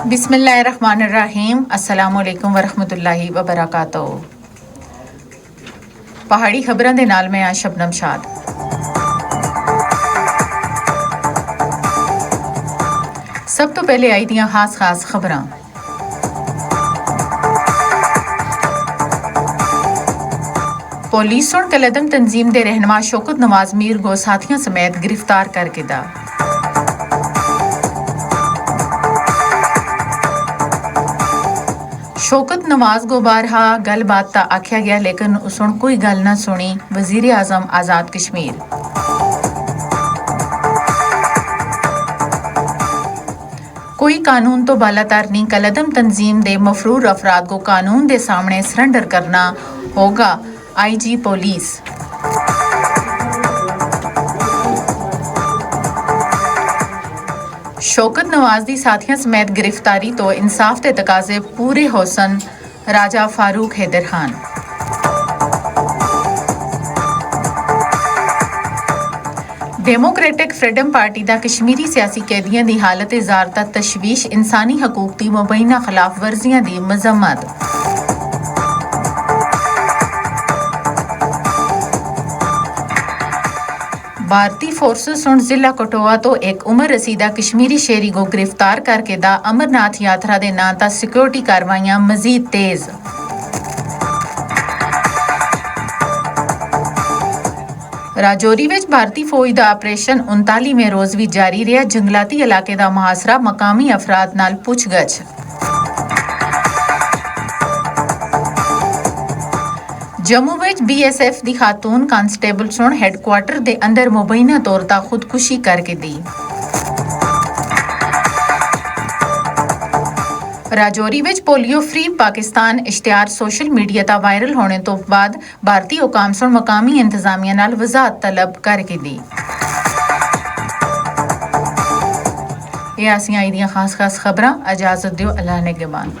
बिस्मिल्लाहिर्रहमानिर्रहीम अस्सलामुअलैकुम वरहमतुल्लाहि वबरकातुहू। पहाड़ी खबरां दे नाल मैं शबनम शाद। सब तो पहले आई दियां खास खबरां। पुलिस सुन कलदम तंजीम दे रहनुमा शौकत नवाज मीर को साथियों समेत गिरफ्तार करके दा। शौकत नवाज को बारहा गलबात ता आख्या गया लेकिन उसने कोई गल न सुनी। वजीर आजम आज़ाद कश्मीर। कोई कानून तो बालातर नहीं, कलदम तंजीम दे मफरूर अफराद को कानून के सामने सरेंडर करना होगा। IG पुलिस। शौकत नवाज दी साथियां समेत गिरफ्तारी तो इंसाफ के तकाजे पूरे होसन। Raja Farooq Haider Khan. Democratic freedom party दा कश्मीरी सियासी कैदियों की हालत ज़ारता तशवीश, इंसानी हकूक की मुबैना खिलाफ वर्जियां की मजम्मत। भारतीय फोर्सेस सुन जिला कठुआ तो एक उम्र रसीदा कश्मीरी शहरी को गिरफ्तार करके दा। अमरनाथ यात्रा के नां ता सिक्योरिटी कार्रवाइयां मजीद तेज। राजौरी विच भारतीय फौज का ऑपरेशन 39वें रोज भी जारी रहा। जंगलाती इलाके का मुहासरा, मकामी अफराद नाल पुछगछ। जम्मू विच BSF दी खातून कांस्टेबल सुन हैडक्वार्टर दे अंदर मुबैना तौर ता खुदकुशी करके दी। राजौरी विच पोलियो फ्री पाकिस्तान इश्तिहार सोशल मीडिया ता वायरल होने तो बाद भारतीय हुकाम सुन मकामी इंतजामिया नाल वजाहत तलब करके दी। ये आसियां आई दियां खास खबरां। इजाजत दियो, अल्लाह ने निगहबान।